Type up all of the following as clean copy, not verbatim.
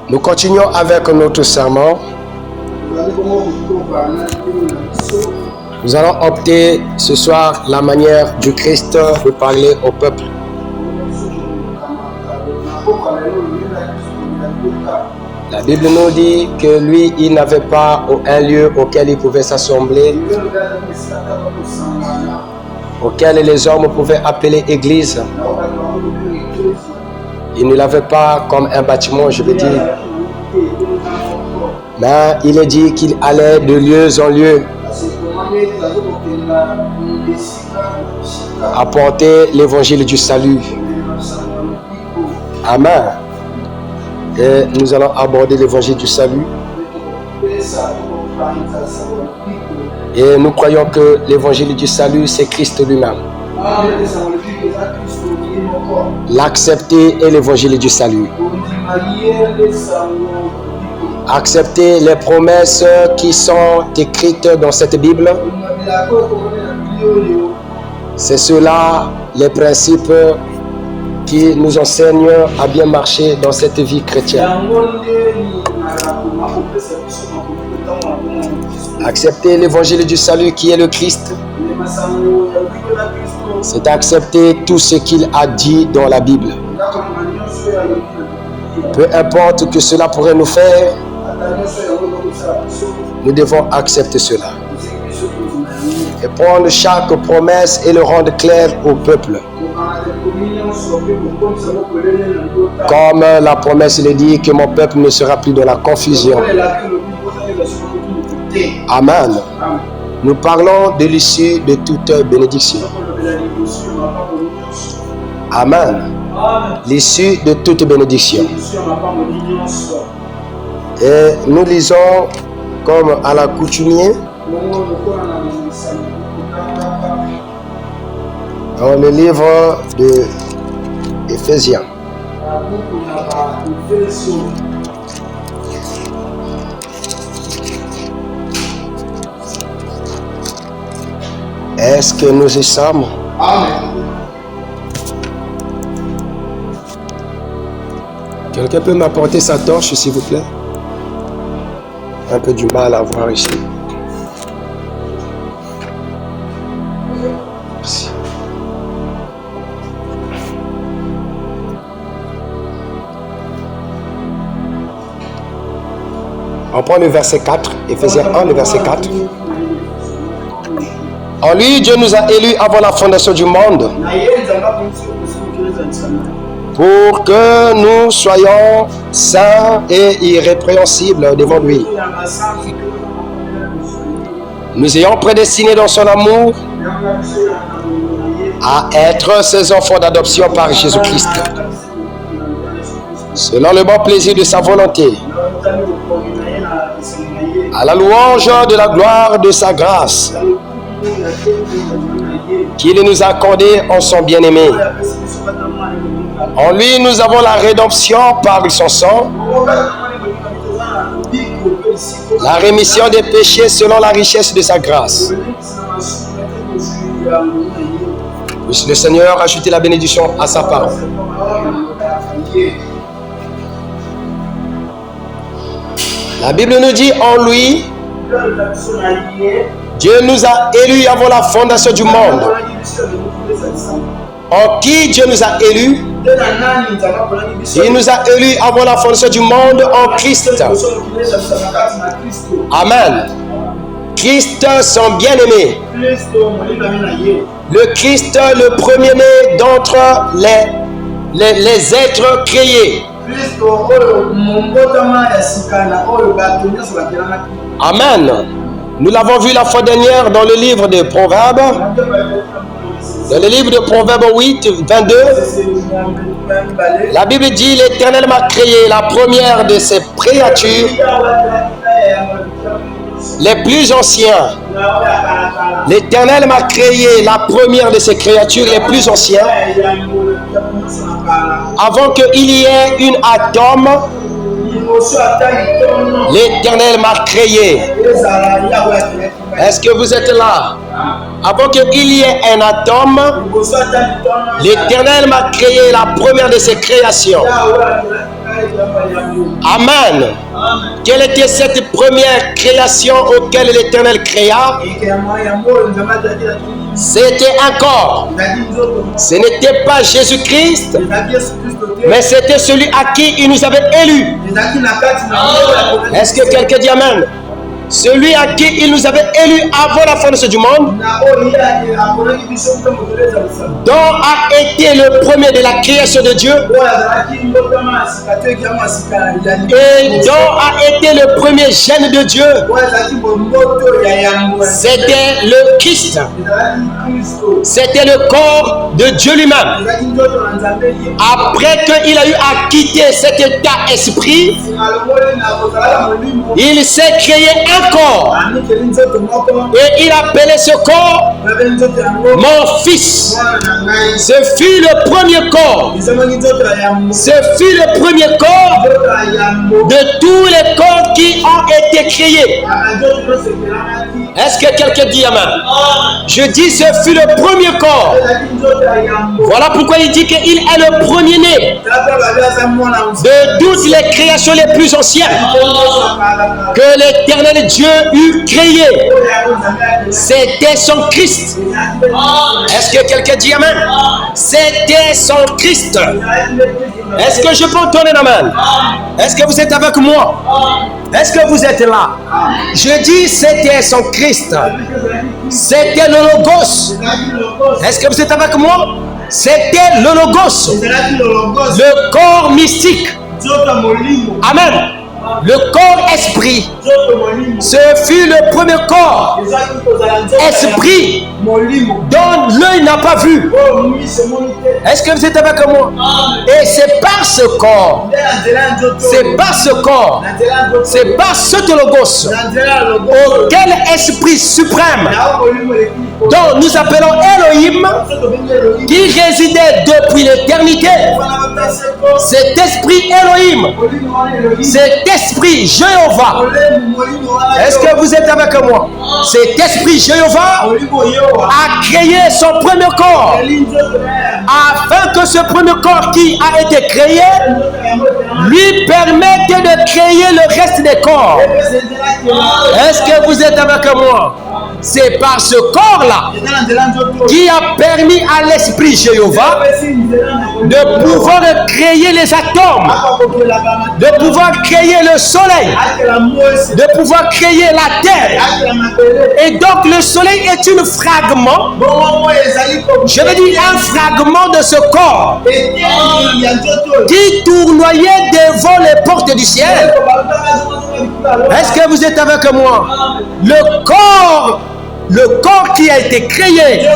Nous continuons avec notre sermon. Nous allons opter ce soir la manière du Christ de parler au peuple. La Bible nous dit que lui, il n'avait pas un lieu auquel il pouvait s'assembler, auquel les hommes pouvaient appeler église. Il ne l'avait pas comme un bâtiment, je veux dire. Mais il est dit qu'il allait de lieu en lieu apporter l'évangile du salut. Amen. Et nous allons aborder l'évangile du salut. Et nous croyons que l'évangile du salut, c'est Christ lui-même. L'accepter est l'évangile du salut. Accepter les promesses qui sont écrites dans cette Bible. C'est cela les principes qui nous enseignent à bien marcher dans cette vie chrétienne. Accepter l'évangile du salut qui est le Christ, c'est accepter tout ce qu'il a dit dans la Bible. Peu importe que cela pourrait nous faire, nous devons accepter cela. Et prendre chaque promesse et le rendre clair au peuple. Comme la promesse le dit, que mon peuple ne sera plus dans la confusion. Amen. Nous parlons de l'issue de toute bénédiction. Amen. L'issue de toute bénédiction. Et nous lisons comme à l'accoutumée dans le livre de Éphésiens. Est-ce que nous y sommes? Amen. Quelqu'un peut m'apporter sa torche, s'il vous plaît? Un peu du mal à voir ici. Merci. On prend le verset 4, Éphésiens 1, le verset 4. En lui, Dieu nous a élus avant la fondation du monde pour que nous soyons saints et irrépréhensibles devant lui. Nous ayons prédestinés dans son amour à être ses enfants d'adoption par Jésus-Christ, selon le bon plaisir de sa volonté, à la louange de la gloire de sa grâce, qu'il nous a accordé en son bien-aimé. En lui, nous avons la rédemption par son sang, la rémission des péchés selon la richesse de sa grâce. Puisse le Seigneur ajouter la bénédiction à sa parole. La Bible nous dit en lui, Dieu nous a élus avant la fondation du monde. En qui Dieu nous a élus? Il nous a élus avant la fondation du monde en Christ. Amen. Christ, son bien-aimé. Le Christ, le premier-né d'entre les êtres créés. Amen. Nous l'avons vu la fois dernière dans le livre des Proverbes. Dans le livre de Proverbes 8, 22, la Bible dit: l'Éternel m'a créé la première de ses créatures, les plus anciens. L'Éternel m'a créé la première de ses créatures, les plus anciens, avant qu'il y ait une atome. L'Éternel m'a créé. Est-ce que vous êtes là? Avant qu'il y ait un atome, l'Éternel m'a créé la première de ses créations. Amen. Quelle était cette première création auquel l'Éternel créa? C'était un corps. Ce n'était pas Jésus-Christ, mais c'était celui à qui il nous avait élus. Est-ce que quelqu'un dit Amen? Celui à qui il nous avait élus avant la fondation du monde, dont a été le premier de la création de Dieu, et dont a été le premier gène de Dieu, c'était le Christ. C'était le corps de Dieu lui-même. Après qu'il a eu à quitter cet état esprit, il s'est créé un corps. Et il appelait ce corps mon fils. Ce fut le premier corps. Ce fut le premier corps de tous les corps qui ont été créés. Est-ce que quelqu'un dit Amen? Je dis ce fut le premier corps. Voilà pourquoi il dit qu'il est le premier-né de toutes les créations les plus anciennes que l'Éternel Dieu eut créé. C'était son Christ. Est-ce que quelqu'un dit Amen? C'était son Christ. Est-ce que je peux entendre Amen? Est-ce que vous êtes avec moi? Est-ce que vous êtes là? Je dis c'était son Christ. C'était le Logos. Est-ce que vous êtes avec moi? C'était le Logos. Le corps mystique. Amen. Le corps esprit. Ce fut le premier corps esprit dont l'œil n'a pas vu. Est-ce que vous êtes avec moi? Et c'est par ce corps, c'est par ce corps, c'est par ce Logos auquel esprit suprême dont nous appelons Elohim, qui résidait depuis l'éternité. Cet esprit Elohim, cet esprit Jéhovah. Est-ce que vous êtes avec moi? Cet esprit Jéhovah a créé son premier corps afin que ce premier corps qui a été créé lui permette de créer le reste des corps. Est-ce que vous êtes avec moi? C'est par ce corps-là qui a permis à l'esprit Jéhovah de pouvoir créer les atomes, de pouvoir créer le soleil, de pouvoir créer la terre. Et donc le soleil est un fragment, je veux dire un fragment de ce corps qui tournoyait devant les portes du ciel. Est-ce que vous êtes avec moi? Le corps qui a été créé,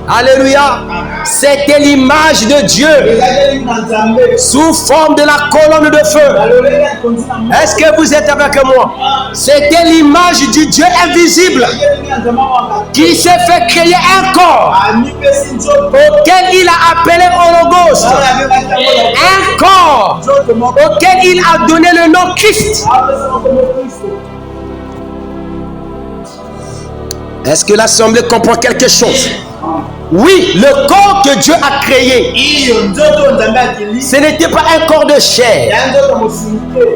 alléluia, c'était l'image de Dieu sous forme de la colonne de feu. Est-ce que vous êtes avec moi? C'était l'image du Dieu invisible qui s'est fait créer un corps auquel il a appelé Logos, un corps auquel il a donné le nom Christ. Est-ce que l'assemblée comprend quelque chose? Oui, le corps que Dieu a créé, ce n'était pas un corps de chair.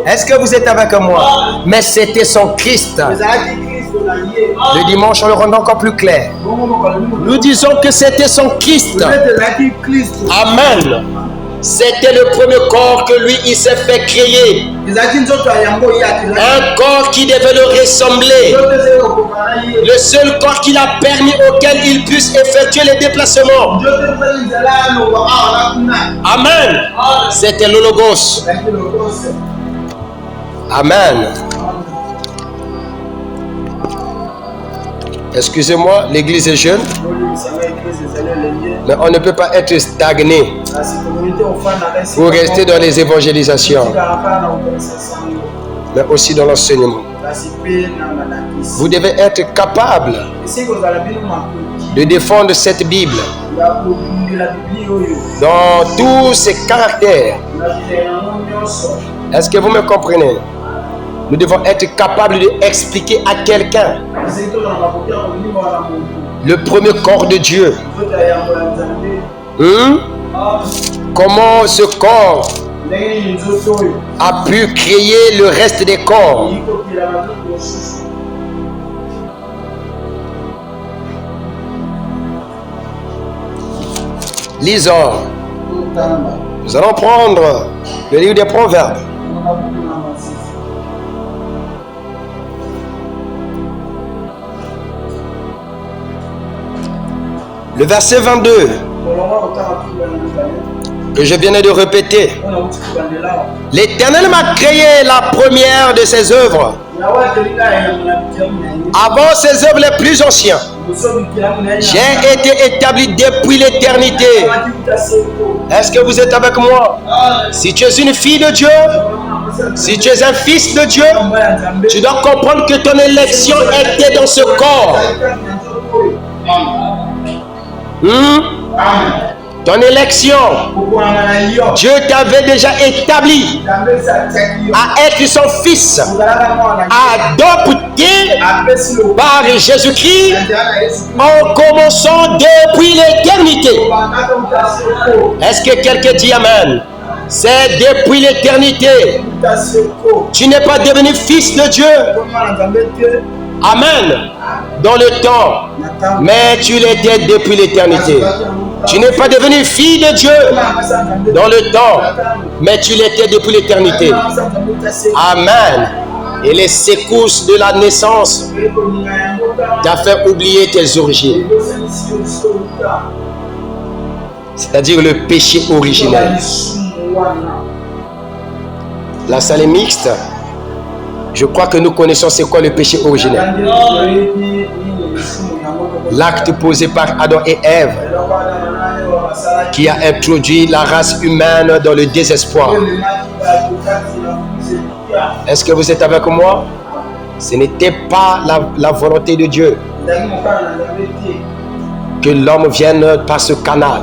Est-ce que vous êtes avec moi? Mais c'était son Christ. Le dimanche, on le rend encore plus clair. Nous disons que c'était son Christ. Amen. C'était le premier corps que lui, il s'est fait créer. Un corps qui devait le ressembler. Le seul corps qu'il a permis auquel il puisse effectuer les déplacements. Amen. C'était le Logos. Amen. Excusez-moi, l'église est jeune, mais on ne peut pas être stagné pour rester dans les évangélisations, mais aussi dans l'enseignement. Vous devez être capable de défendre cette Bible dans tous ses caractères. Est-ce que vous me comprenez? Nous devons être capables d'expliquer à quelqu'un le premier corps de Dieu. Comment ce corps a pu créer le reste des corps. Lisons. Nous allons prendre le livre des Proverbes. Le verset 22 que je viens de répéter. L'Éternel m'a créé la première de ses œuvres, avant ses œuvres les plus anciennes. J'ai été établi depuis l'éternité. Est-ce que vous êtes avec moi? Si tu es une fille de Dieu, si tu es un fils de Dieu, tu dois comprendre que ton élection était dans ce corps. Ton élection, Dieu t'avait déjà établi à être son fils, adopté par Jésus-Christ en commençant depuis l'éternité. Est-ce que quelqu'un dit Amen? C'est depuis l'éternité. Tu n'es pas devenu fils de Dieu. Amen. Dans le temps, mais tu l'étais depuis l'éternité. Tu n'es pas devenu fille de Dieu dans le temps, mais tu l'étais depuis l'éternité. Amen. Et les secousses de la naissance t'a fait oublier tes origines. C'est-à-dire le péché originel. La salle est mixte. Je crois que nous connaissons c'est quoi le péché originel. L'acte posé par Adam et Ève qui a introduit la race humaine dans le désespoir. Est-ce que vous êtes avec moi? Ce n'était pas la volonté de Dieu que l'homme vienne par ce canal.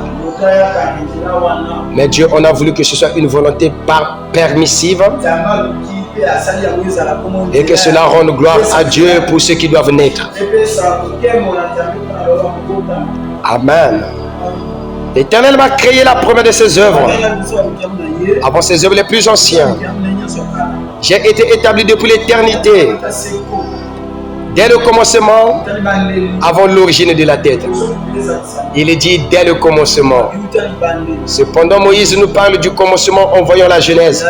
Mais Dieu, on a voulu que ce soit une volonté permissive et que cela rende gloire à Dieu pour ceux qui doivent naître. Amen. L'Éternel m'a créé la première de ses œuvres, avant ses œuvres les plus anciennes. J'ai été établi depuis l'éternité, dès le commencement, avant l'origine de la tête. Il est dit dès le commencement. Cependant, Moïse nous parle du commencement en voyant la Genèse.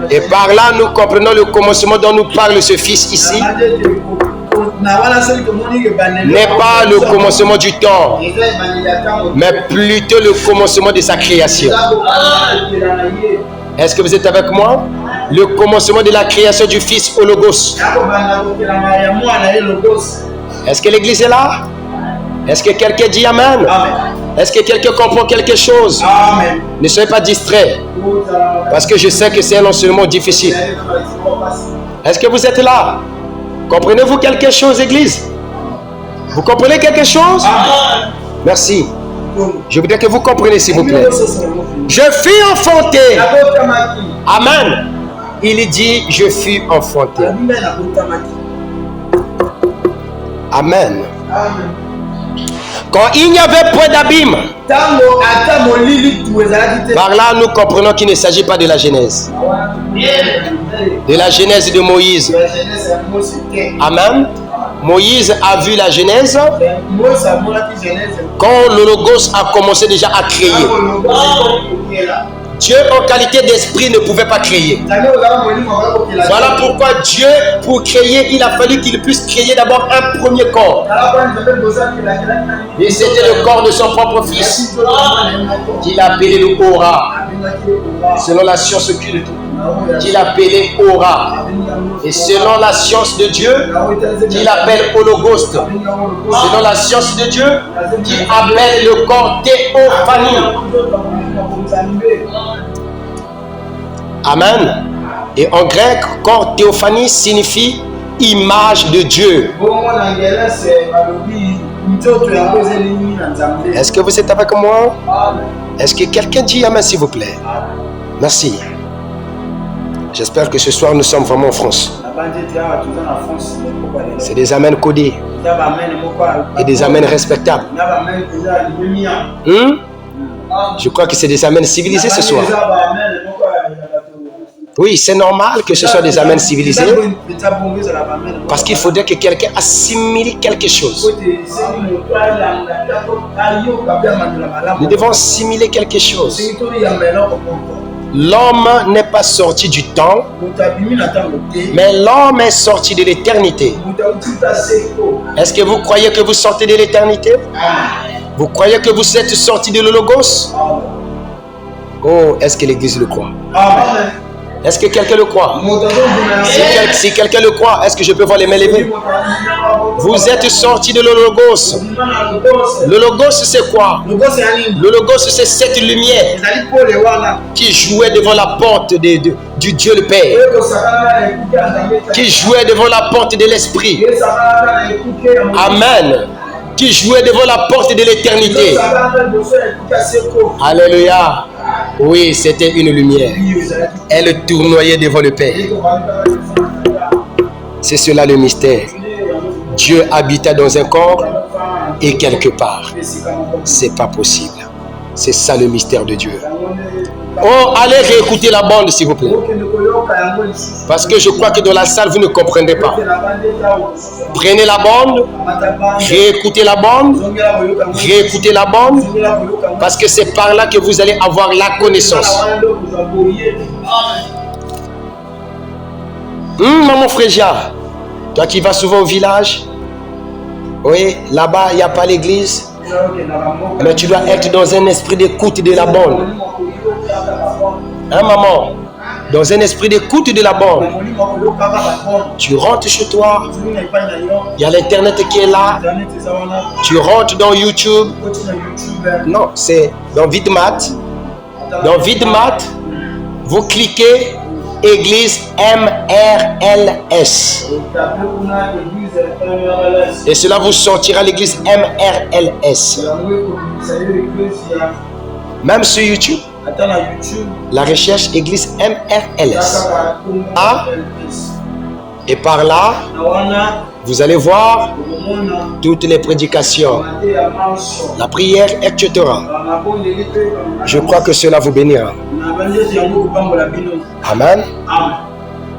Et par là, nous comprenons le commencement dont nous parle ce fils ici. N'est pas le commencement du temps, mais plutôt le commencement de sa création. Est-ce que vous êtes avec moi? Le commencement de la création du Fils au Logos. Est-ce que l'église est là? Est-ce que quelqu'un dit Amen? Est-ce que quelqu'un comprend quelque chose? Amen. Ne soyez pas distrait, parce que je sais que c'est un enseignement difficile. Est-ce que vous êtes là? Comprenez-vous quelque chose, église? Vous comprenez quelque chose? Amen. Merci. Je voudrais que vous compreniez, s'il vous plaît. Je fus enfanté. Amen. Il dit, je fus enfanté. Amen. Quand il n'y avait point d'abîme, par là nous comprenons qu'il ne s'agit pas de la Genèse. De la Genèse de Moïse. Amen. Moïse a vu la Genèse quand le Logos a commencé déjà à créer. Dieu en qualité d'esprit ne pouvait pas créer. Voilà pourquoi Dieu, pour créer, il a fallu qu'il puisse créer d'abord un premier corps. Et c'était le corps de son propre fils qu'il appelait le Ora, selon la science occulte, qu'il appelait Ora. Et selon la science de Dieu, qu'il appelle Hologos. Selon la science de Dieu, qu'il appelle le corps Théophanie. Amen. Et en grec, corps Théophanie signifie image de Dieu. Est-ce que vous êtes avec moi? Est-ce que quelqu'un dit Amen, s'il vous plaît? Merci. J'espère que ce soir nous sommes vraiment en France. C'est des amens codés et des amens respectables. Je crois que c'est des amens civilisés ce soir. Oui, c'est normal que ce soit des amens civilisés. Parce qu'il faudrait que quelqu'un assimile quelque chose. Nous devons assimiler quelque chose. L'homme n'est pas sorti du temps, mais l'homme est sorti de l'éternité. Est-ce que vous croyez que vous sortez de l'éternité? Vous croyez que vous êtes sorti de l'Hologos? Oh, est-ce que l'Église le croit? Est-ce que quelqu'un le croit? Si quelqu'un le croit, est-ce que je peux voir les mains levées? Vous êtes sorti de l'Hologos. L'Hologos, c'est quoi? Le Logos, c'est cette lumière qui jouait devant la porte du Dieu le Père, qui jouait devant la porte de l'Esprit. Amen. Qui jouait devant la porte de l'éternité. Alléluia. Oui, c'était une lumière. Elle tournoyait devant le Père. C'est cela le mystère. Dieu habita dans un corps et quelque part. C'est pas possible. C'est ça le mystère de Dieu. Oh, allez réécouter la bande s'il vous plaît. Parce que je crois que dans la salle vous ne comprenez pas. Prenez la bande, réécoutez la bande, réécoutez la bande, parce que c'est par là que vous allez avoir la connaissance. Maman Frégia, toi qui vas souvent au village, oui, là-bas il n'y a pas l'église, mais tu dois être dans un esprit d'écoute de la bande. Hein, maman? Dans un esprit d'écoute de la bande. Tu rentres chez toi. Il y a l'internet qui est là. Tu rentres dans YouTube. Non, c'est dans Vidmat. Dans Vidmat, vous cliquez Église MRLS. Et cela vous sortira l'église MRLS. Même sur YouTube. La recherche église MRLS. Ah, et par là, vous allez voir toutes les prédications, la prière, etc. Je crois que cela vous bénira. Amen.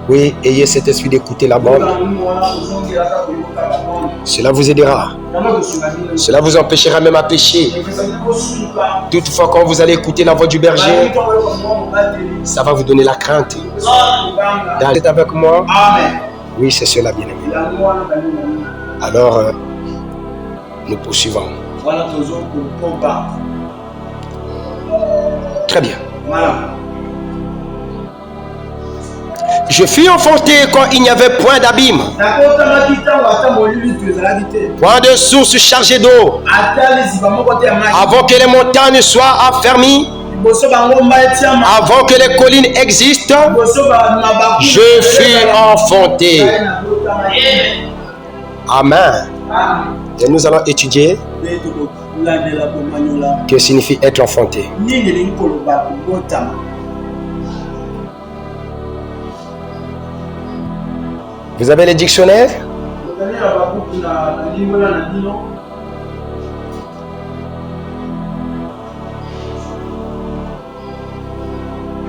Oui, ayez cet esprit d'écouter la bande. Cela vous aidera. Cela vous empêchera même à pécher. Toutefois, quand vous allez écouter la voix du berger, ça va vous donner la crainte. Vous êtes avec moi? Oui, c'est cela, bien-aimé. Alors, nous poursuivons. Très bien. Je fus enfanté quand il n'y avait point d'abîme, point de source chargée d'eau, avant que les montagnes soient affermies, avant que les collines existent, je fus enfanté. Amen. Et nous allons étudier ce que signifie être enfanté. Vous avez les dictionnaires?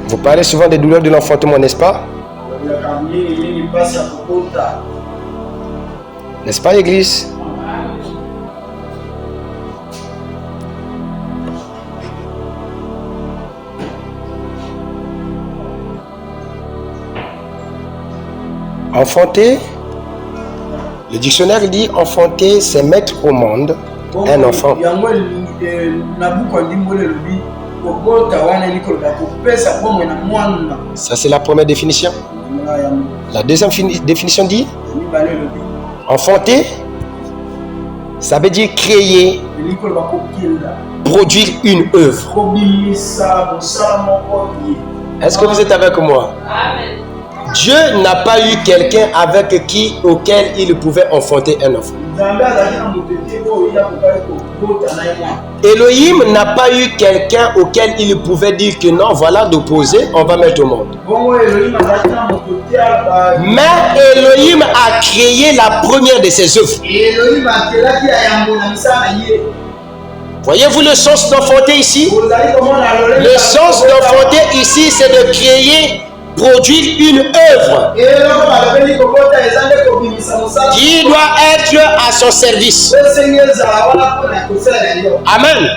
Vous parlez souvent des douleurs de l'enfantement, n'est-ce pas? N'est-ce pas, Église? Enfanter, le dictionnaire dit enfanter, c'est mettre au monde un enfant. Ça, c'est la première définition. La deuxième définition dit enfanter, ça veut dire créer, produire une œuvre. Est-ce que vous êtes avec moi? Amen. Dieu n'a pas eu quelqu'un auquel il pouvait enfanter un enfant. Elohim n'a pas eu quelqu'un auquel il pouvait dire que non, voilà d'opposé, on va mettre au monde. Mais Elohim a créé la première de ses œuvres. Voyez-vous le sens d'enfanter ici? Le sens d'enfanter ici, c'est de créer, produire une œuvre qui doit être à son service. Amen.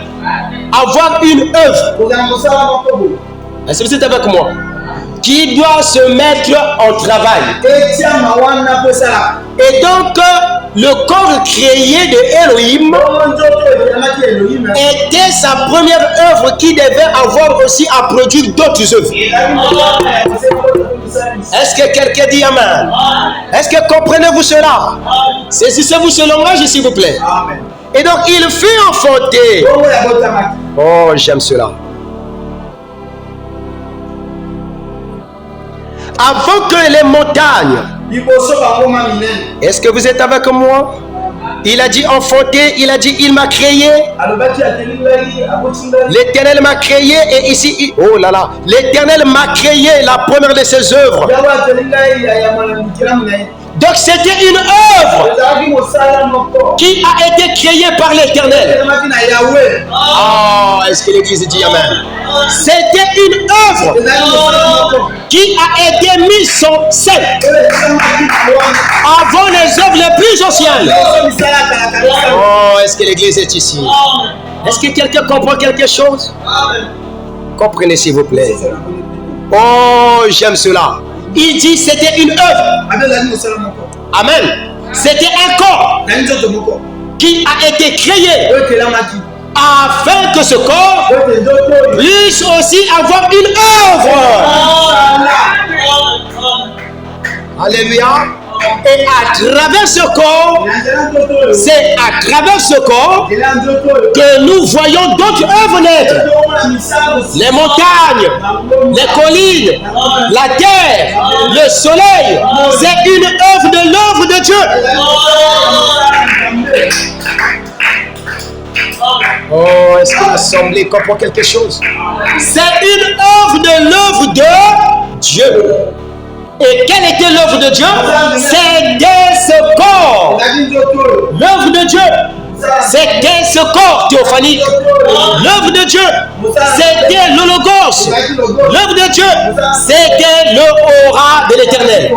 Avoir une œuvre. Est-ce que vous êtes avec moi? Qui doit se mettre en travail. Et donc, le corps créé de Elohim était sa première œuvre qui devait avoir aussi à produire d'autres œuvres. Est-ce que quelqu'un dit Amen? Est-ce que comprenez-vous cela? Saisissez-vous ce langage, s'il vous plaît. Et donc, il fut enfanté. Oh, j'aime cela. Avant que les montagnes. Est-ce que vous êtes avec moi? Il a dit enfanté, il a dit il m'a créé. L'Éternel m'a créé et ici, oh là là, l'Éternel m'a créé, la première de ses œuvres. Donc c'était une œuvre qui a été créée par l'Éternel. Oh, est-ce que l'Église dit Amen? C'était une œuvre qui a été mise sur scène avant les œuvres les plus anciennes. Oh, est-ce que l'Église est ici? Est-ce que quelqu'un comprend quelque chose? Comprenez s'il vous plaît. Oh, j'aime cela. Il dit c'était une œuvre. Amen. C'était un corps qui a été créé afin que ce corps puisse aussi avoir une œuvre. Alléluia. Et à travers ce corps, c'est à travers ce corps que nous voyons d'autres œuvres naître. Les montagnes, les collines, la terre, le soleil, c'est une œuvre de l'œuvre de Dieu. Oh, est-ce que l'assemblée comprend quelque chose? C'est une œuvre de l'œuvre de Dieu. Et quelle était l'œuvre de Dieu? C'était ce corps. L'œuvre de Dieu, c'était ce corps théophanique. L'œuvre de Dieu, c'était le logos. L'œuvre de Dieu, c'était le aura de l'Éternel.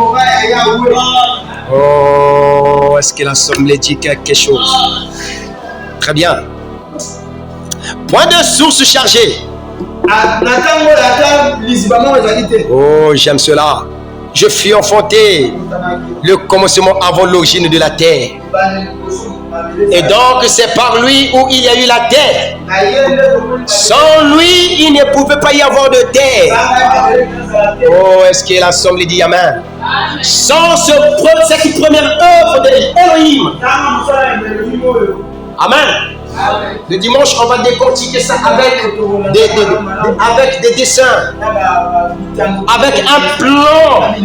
Oh, est-ce que l'assemblée dit quelque chose? Très bien. Point de source chargée. Oh, j'aime cela. Je fus enfanté, le commencement avant l'origine de la terre. Et donc c'est par lui où il y a eu la terre. Sans lui, il ne pouvait pas y avoir de terre. Oh, est-ce que l'assemblée dit Amen? Sans cette première œuvre de Elohim. Amen. Le dimanche, on va décortiquer ça avec des dessins, avec un plan,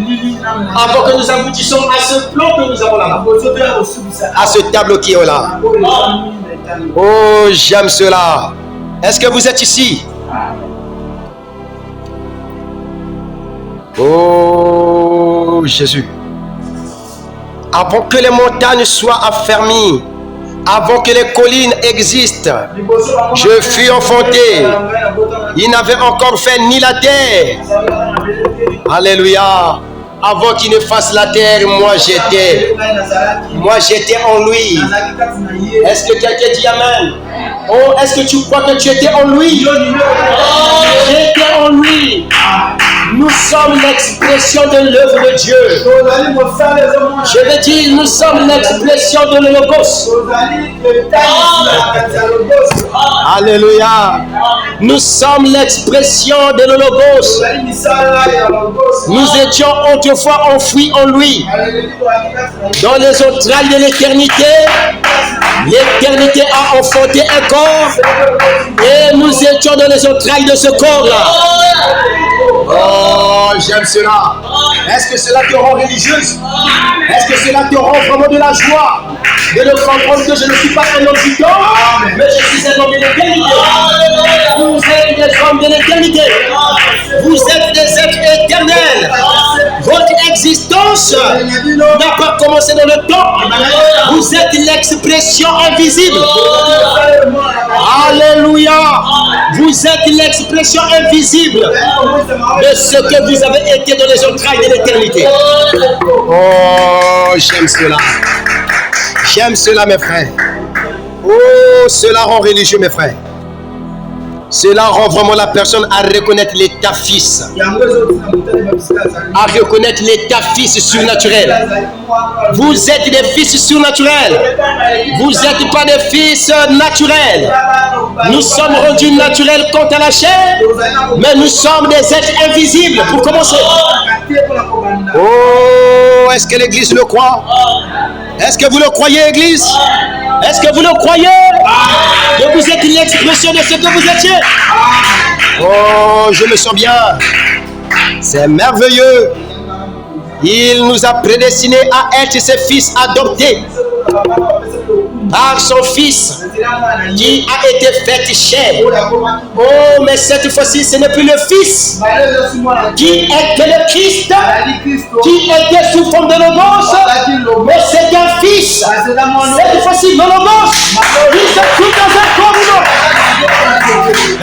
avant que nous aboutissions à ce plan que nous avons là-bas, à ce tableau qui est là. Oh, j'aime cela. Est-ce que vous êtes ici? Oh, Jésus. Avant que les montagnes soient affermies, avant que les collines existent, je fus enfanté. Il n'avait encore fait ni la terre. Alléluia. Avant qu'il ne fasse la terre, moi j'étais en lui. Est-ce que quelqu'un dit Amen? Oh, est-ce que tu crois que tu étais en lui? J'étais en lui. Nous sommes l'expression de l'œuvre de Dieu. Je veux dire, nous sommes l'expression de le logos. Alléluia. Nous sommes l'expression de le logos. Nous étions autrefois enfouis en lui. Dans les entrailles de l'éternité, l'éternité a enfanté un corps et nous étions dans les entrailles de ce corps-là. Oh, j'aime cela. Est-ce que cela te rend religieuse? Est-ce que cela te rend vraiment de la joie de le comprendre que je ne suis pas un homme du temps, mais je suis un homme de l'éternité? Vous êtes des hommes de l'éternité. Vous êtes des êtres éternels. Votre existence Logos n'a pas commencé dans le temps. Vous êtes l'expression invisible. Alléluia. Vous êtes l'expression invisible de ce que vous avez été dans les entrailles de l'éternité. Oh, j'aime cela. J'aime cela, mes frères. Oh, cela rend religieux, mes frères. Cela rend vraiment la personne à reconnaître l'état fils. À reconnaître l'état fils surnaturel. Vous êtes des fils surnaturels. Vous n'êtes pas des fils naturels. Nous sommes rendus naturels quant à la chair, mais nous sommes des êtres invisibles. Pour commencer. Oh, est-ce que l'Église le croit? Est-ce que vous le croyez, Église? Est-ce que vous le croyez? Que vous êtes l'expression de ce que vous étiez? Oh, je me sens bien. C'est merveilleux. Il nous a prédestinés à être ses fils adoptés par son fils qui a été fait chair. Oh, mais cette fois-ci, ce n'est plus le fils qui était le Christ, qui était sous forme de logos, mais c'est un fils. Cette fois-ci, le logos, il se trouve dans un corps humain.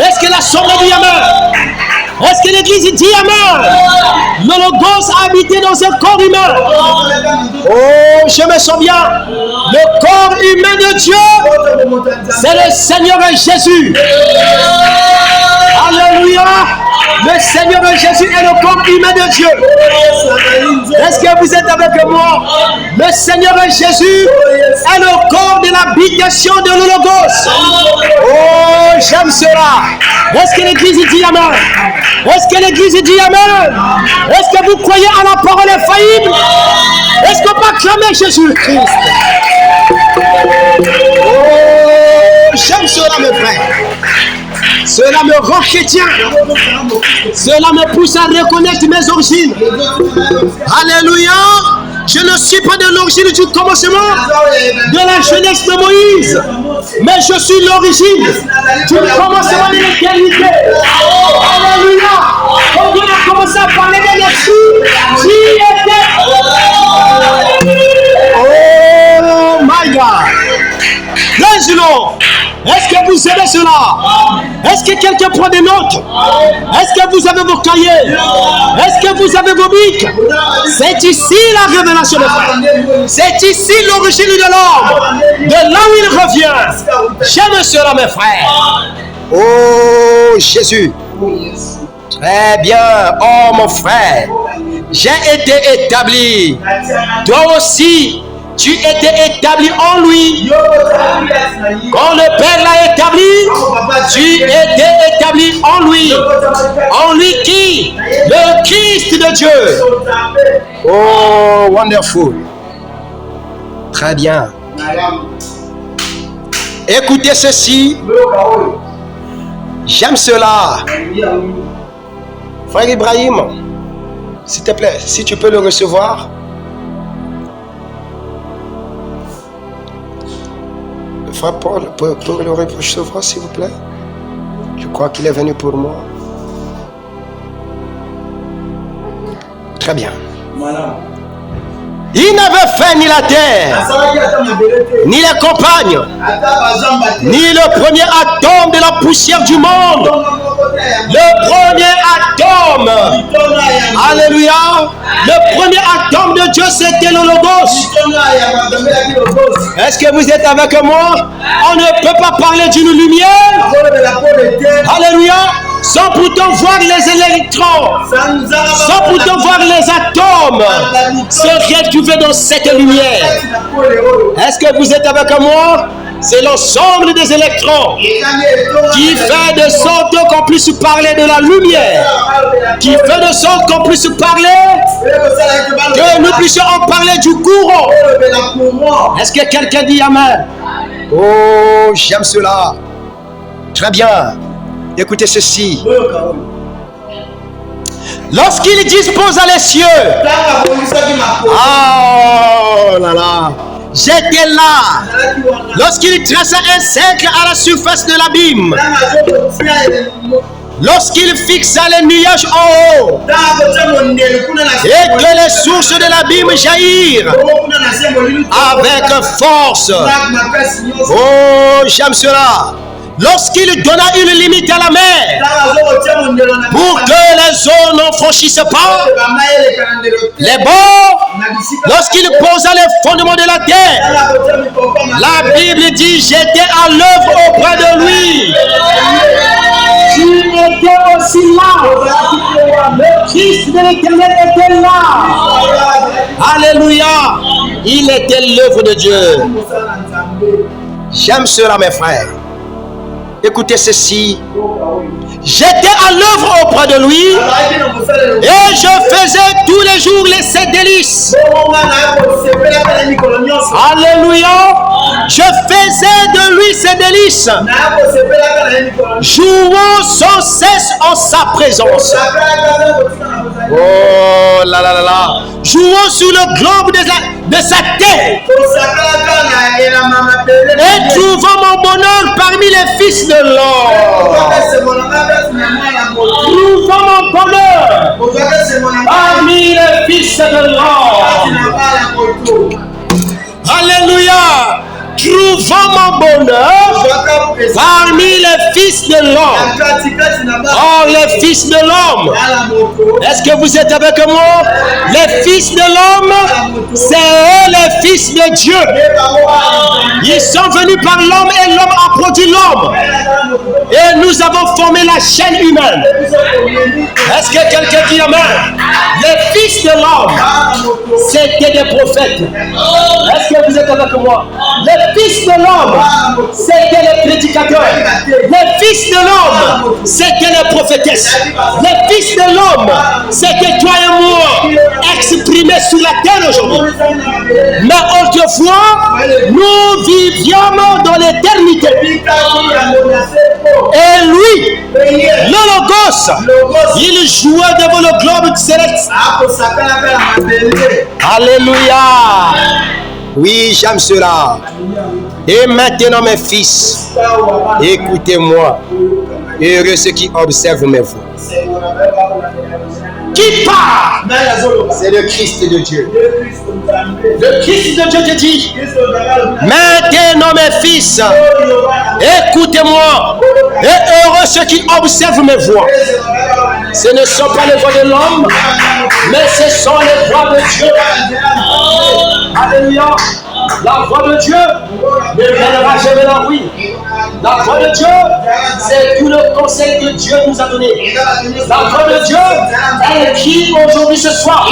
Est-ce que la chambre dit amen? Est-ce que l'Église dit amen? Le logos a habité dans un corps humain. Oh, je me sens bien. Le corps humain de Dieu, c'est le Seigneur Jésus. Alléluia. Le Seigneur Jésus est le corps humain de Dieu. Est-ce que vous êtes avec moi? Le Seigneur Jésus est le corps de l'habitation de le logos. Oh, j'aime cela. Est-ce que l'Église dit amen? Est-ce que l'Église dit amen? Est-ce que vous croyez à la parole infaillible? Est-ce qu'on peut acclamer Jésus-Christ? Oh, j'aime cela, mes frères. Cela me rend chrétien. Cela me pousse à reconnaître mes origines. Alléluia. Je ne suis pas de l'origine du commencement, de la jeunesse de Moïse, mais je suis l'origine du commencement de l'éternité. Alléluia. Quand on a commencé à parler de l'esprit, qui était. Oh my God. Grands. Est-ce que vous aimez cela? Est-ce que quelqu'un prend des notes? Est-ce que vous avez vos cahiers? Est-ce que vous avez vos bics? C'est ici la révélation de Dieu. C'est ici l'origine de l'homme. De là où il revient. J'aime cela, mes frères. Oh, Jésus. Très bien. Oh, mon frère. J'ai été établi. Toi aussi. Tu étais établi en lui. Quand le Père l'a établi, tu étais établi en lui. En lui qui? Le Christ de Dieu. Oh, wonderful. Très bien. Écoutez ceci. J'aime cela. Frère Ibrahim, s'il te plaît, si tu peux le recevoir. Frère Paul, pour le recevoir, s'il vous plaît. Je crois qu'il est venu pour moi. Très bien. Il n'avait fait ni la terre, ni les compagnes, ni le premier atome de la poussière du monde. Le premier atome. Alléluia. Le premier atome de Dieu, c'était le logos. Est-ce que vous êtes avec moi? On ne peut pas parler d'une lumière. Alléluia. Sans pourtant voir les électrons, sans pourtant voir les atomes se retrouver dans cette lumière. Est-ce que vous êtes avec moi? C'est l'ensemble des électrons qui fait de sorte qu'on puisse parler de la lumière, qui fait de sorte qu'on puisse parler, que nous puissions en parler du courant. Est-ce que quelqu'un dit amen? Oh, j'aime cela. Très bien. Écoutez ceci. Lorsqu'il dispose les cieux, oh là là, j'étais là. Lorsqu'il traça un cercle à la surface de l'abîme, lorsqu'il fixa les nuages en haut et que les sources de l'abîme jaillirent avec force. Oh, j'aime cela. Lorsqu'il donna une limite à la mer pour que les eaux n'en franchissent pas les bords, lorsqu'il posa les fondements de la terre, la Bible dit: j'étais à l'œuvre auprès de lui. Tu étais aussi là. Le Christ de l'Éternel était là. Alléluia. Il était l'œuvre de Dieu. J'aime cela, mes frères. Écoutez ceci. J'étais à l'œuvre auprès de lui et je faisais tous les jours les 7 délices. Alléluia. Je faisais de lui ses délices, jouant sans cesse en sa présence. Oh là là là là. Jouant sur le globe de sa tête et trouvant mon bonheur parmi les fils de l'homme. Trouvant mon bonheur parmi les fils de l'homme. Alléluia. Trouvant mon bonheur parmi les fils de l'homme. Oh, les fils de l'homme. Est-ce que vous êtes avec moi? Les fils de l'homme, c'est eux les fils de Dieu. Ils sont venus par l'homme et l'homme a produit l'homme. Et nous avons formé la chaîne humaine. Est-ce que quelqu'un dit amen? Les fils de l'homme, c'était des prophètes. Est-ce que vous êtes avec moi? Les fils de l'homme, c'était les prédicateurs. Les fils de l'homme, c'était les prophétesses. Les fils de l'homme, c'était toi et moi, exprimés sur la terre aujourd'hui. Mais autrefois, nous vivions dans l'éternité. Et lui, le Logos, il jouait devant le globe céleste. Alléluia. Oui, j'aime cela. Et maintenant, mes fils, écoutez-moi. Heureux ceux qui observent mes voix. Qui parle? C'est le Christ de Dieu. Le Christ de Dieu te dit: maintenant, mes fils, écoutez-moi. Et heureux ceux qui observent mes voix. Ce ne sont pas les voix de l'homme, mais ce sont les voix de Dieu. Alléluia. La voix de Dieu ne viendra jamais la oui. La voix de Dieu, c'est tout le conseil que Dieu nous a donné. La voix de Dieu, elle crie aujourd'hui ce soir.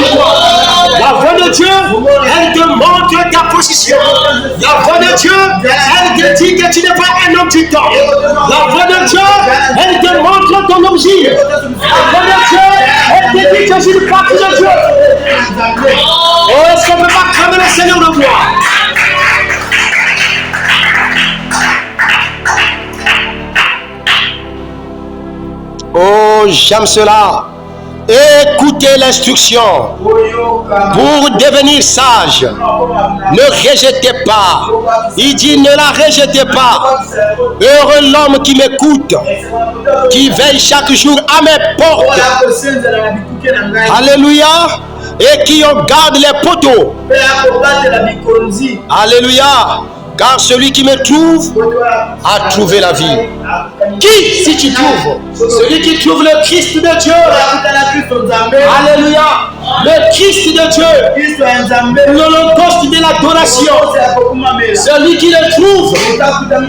La voix de Dieu, elle te montre ta position. La voix de Dieu, elle te dit que tu n'es pas un homme du temps. La voix de Dieu, elle te montre ton objet. La voix de Dieu, elle te dit que je suis une partie de Dieu. Oh, est-ce qu'on ne peut pas cramer le Seigneur de gloire? Oh, j'aime cela. Écoutez l'instruction. Pour devenir sage, ne rejetez pas. Il dit: ne la rejetez pas. Heureux l'homme qui m'écoute, qui veille chaque jour à mes portes. Alléluia. Et qui en garde les poteaux. Alléluia. Car celui qui me trouve a trouvé la vie. Qui, si tu trouves? Celui qui trouve le Christ de Dieu. Alléluia. Le Christ de Dieu. L'holocauste de l'adoration. Celui qui le trouve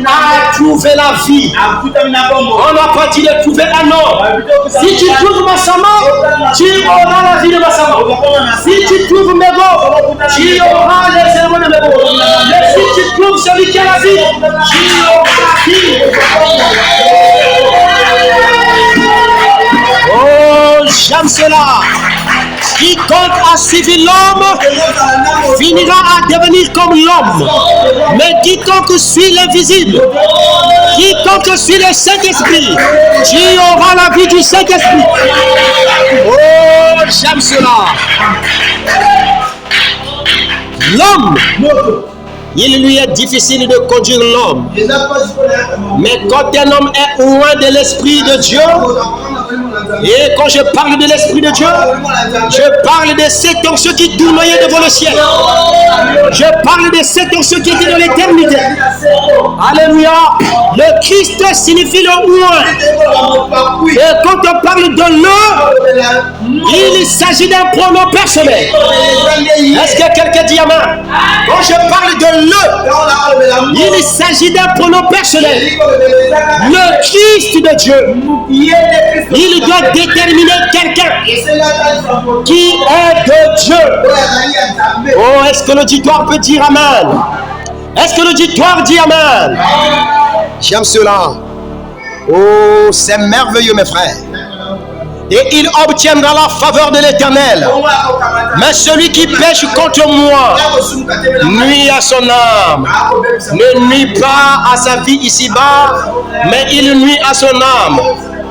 a trouvé la vie. On n'a pas dit de trouver un homme. Si tu trouves Massama, tu auras la vie de Massama. Si tu trouves Mego, tu auras les éléments de Mego. Mais si tu trouves celui qui a la vie, tu auras la vie. Oh, j'aime cela. Quiconque a suivi l'homme finira à devenir comme l'homme. Mais quiconque suit l'invisible, quiconque suit le Saint-Esprit, tu auras la vie du Saint-Esprit. Oh, j'aime cela. L'homme il lui est difficile de conduire l'homme. Mais quand un homme est loin de l'Esprit de Dieu, et quand je parle de l'Esprit de Dieu, je parle de cet anxieux qui tournoyait devant le ciel. Je parle de cet anxieux qui était dans l'éternité. Alléluia. Le Christ signifie le loin. Et quand on parle de le, il s'agit d'un pronom personnel. Est-ce que quelqu'un dit amen? Quand je parle de le, il s'agit d'un pronom personnel. Le Christ de Dieu, il doit déterminer quelqu'un qui est de Dieu. Oh, est-ce que l'auditoire peut dire amen? Est-ce que l'auditoire dit amen? J'aime cela. Oh, c'est merveilleux, mes frères. Et il obtiendra la faveur de l'Éternel. Mais celui qui pêche contre moi nuit à son âme. Ne nuit pas à sa vie ici-bas, mais il nuit à son âme.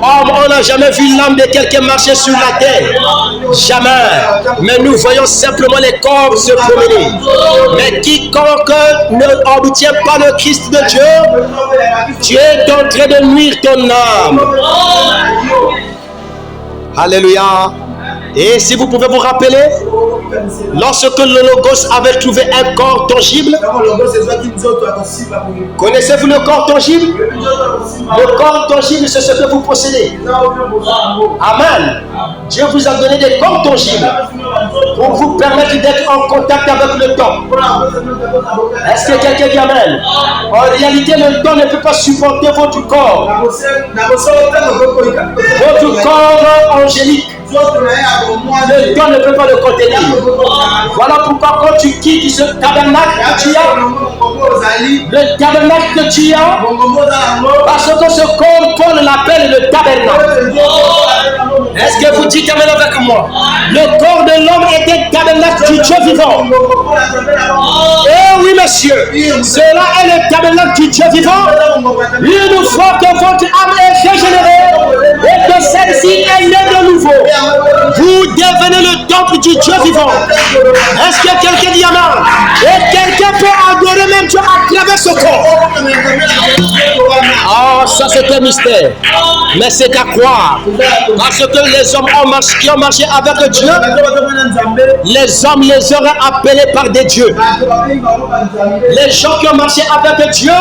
On n'a jamais vu l'âme de quelqu'un marcher sur la terre. Jamais. Mais nous voyons simplement les corps se promener. Mais quiconque n'obtient pas le Christ de Dieu, tu es en train de nuire ton âme. Alléluia. Et si vous pouvez vous rappeler, lorsque le Logos avait trouvé un corps tangible, connaissez-vous le corps tangible? Le corps tangible, c'est ce que vous possédez. Amen. Dieu vous a donné des corps tangibles pour vous permettre d'être en contact avec le temps. Est-ce que quelqu'un dit amen? En réalité, le temps ne peut pas supporter votre corps. Votre corps angélique. Le temps ne peut pas le contenir. Voilà pourquoi quand tu quittes ce tabernacle que tu as, le tabernacle que tu as, parce que ce corps, Paul l'appelle le tabernacle. Est-ce que vous dites amen avec moi? Le corps de l'homme était le tabernacle du Dieu vivant. Eh oui, monsieur, cela est le tabernacle du Dieu vivant. Une fois que votre âme est régénérée et que celle-ci est née de nouveau, vous devenez le temple du Dieu vivant. Est-ce que quelqu'un dit amen? Et quelqu'un peut adorer même Dieu à travers ce corps. Oh, ça c'est un mystère. Mais c'est à croire. Parce que les hommes qui ont marché avec Dieu, les hommes les auraient appelés par des dieux. Les gens qui ont marché avec Dieu,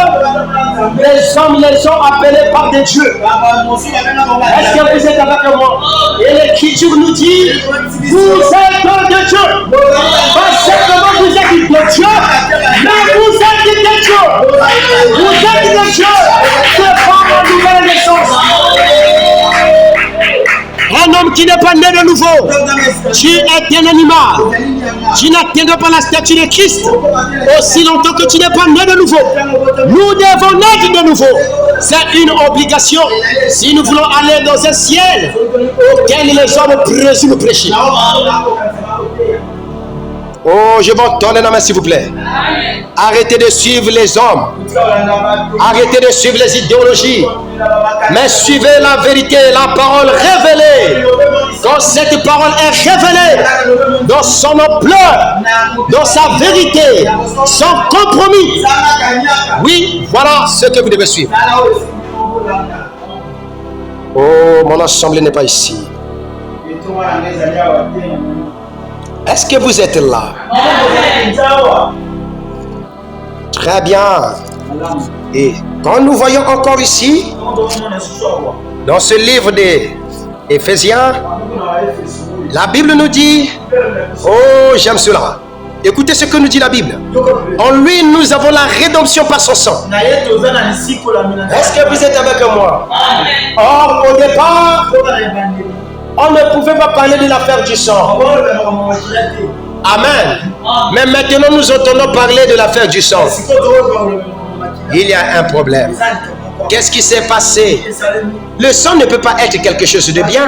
les hommes les ont appelés par des dieux. Est-ce que vous êtes avec moi? Et l'Écriture nous dit, vous êtes de Dieu. Pas simplement vous êtes de Dieu, mais vous êtes de Dieu. Vous êtes de Dieu. C'est pas la nouvelle naissance. Un homme qui n'est pas né de nouveau, tu es un animal. Tu n'atteindras pas la statue de Christ aussi longtemps que tu n'es pas né de nouveau. Nous devons naître de nouveau. C'est une obligation si nous voulons aller dans un ciel auquel les hommes présument prêcher. Oh, je vais entendre la main s'il vous plaît. Arrêtez de suivre les hommes. Arrêtez de suivre les idéologies. Mais suivez la vérité, la parole révélée. Quand cette parole est révélée dans son ampleur, dans sa vérité, sans compromis. Oui, voilà ce que vous devez suivre. Oh, mon assemblée n'est pas ici. Est-ce que vous êtes là? Très bien. Et quand nous voyons encore ici, dans ce livre des Éphésiens, la Bible nous dit, oh j'aime cela. Écoutez ce que nous dit la Bible. En lui, nous avons la rédemption par son sang. Est-ce que vous êtes avec moi? Or, au départ, on ne pouvait pas parler de l'affaire du sang. Amen. Mais maintenant, nous entendons parler de l'affaire du sang. Il y a un problème. Qu'est-ce qui s'est passé? Le sang ne peut pas être quelque chose de bien.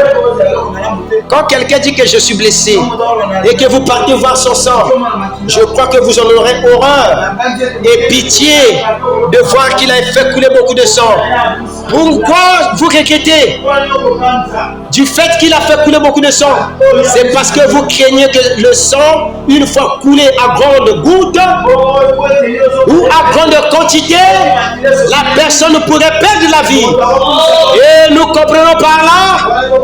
Quand quelqu'un dit que je suis blessé et que vous partez voir son sang, je crois que vous en aurez horreur et pitié de voir qu'il a fait couler beaucoup de sang. Pourquoi vous regrettez du fait qu'il a fait couler beaucoup de sang? C'est parce que vous craignez que le sang, une fois coulé à grande goutte ou à grande quantité, la personne pourrait perdre la vie. Et nous comprenons par là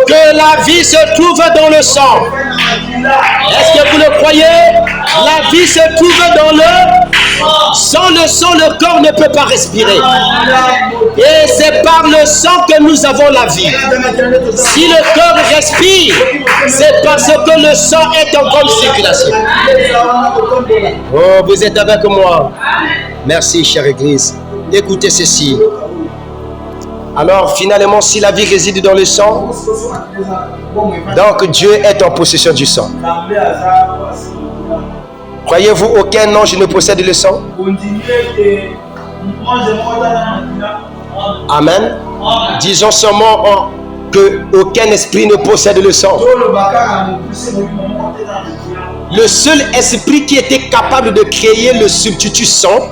que la vie se trouve dans le sang. Est-ce que vous le croyez? La vie se trouve dans le sans le sang, le corps ne peut pas respirer. Et c'est par le sang que nous avons la vie. Si le corps respire, c'est parce que le sang est en bonne circulation. Oh, vous êtes avec moi. Merci, chère Église. Écoutez ceci. Alors, finalement, si la vie réside dans le sang, donc Dieu est en possession du sang. Croyez-vous aucun ange ne possède le sang? Amen. Disons seulement que aucun esprit ne possède le sang. Le seul esprit qui était capable de créer le substitut sang,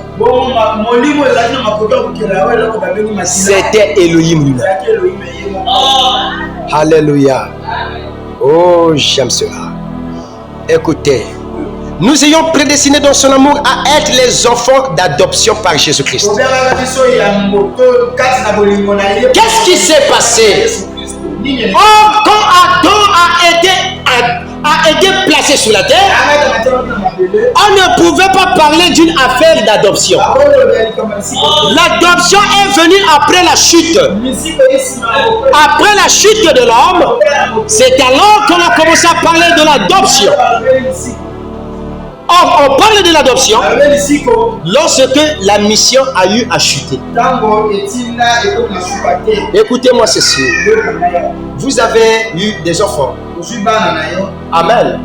c'était Elohim lui-même. Alléluia. Oh, j'aime cela. Écoutez. Nous ayons prédestiné dans son amour à être les enfants d'adoption par Jésus-Christ. Qu'est-ce qui s'est passé? Or, quand Adam a été placé sur la terre, on ne pouvait pas parler d'une affaire d'adoption. L'adoption est venue après la chute. Après la chute de l'homme, c'est alors qu'on a commencé à parler de l'adoption. Or, on parle de l'adoption lorsque la mission a eu à chuter. Écoutez-moi ceci. Vous avez eu des enfants. Amen.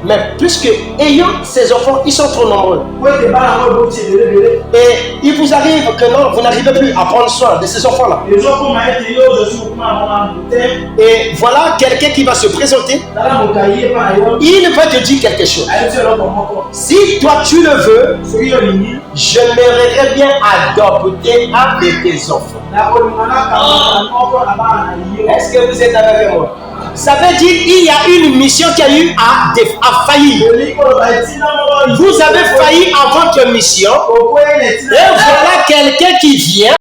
Mais puisque ayant ces enfants, ils sont trop nombreux. Et il vous arrive que non, vous n'arrivez plus à prendre soin de ces enfants-là. Et voilà quelqu'un qui va se présenter. Il va te dire quelque chose. Si toi tu le veux, j'aimerais bien adopter un de tes enfants. Est-ce que vous êtes avec moi? Ça veut dire qu'il y a une mission qui a eu à faillir. Vous avez failli à votre mission. Et voilà quelqu'un qui vient.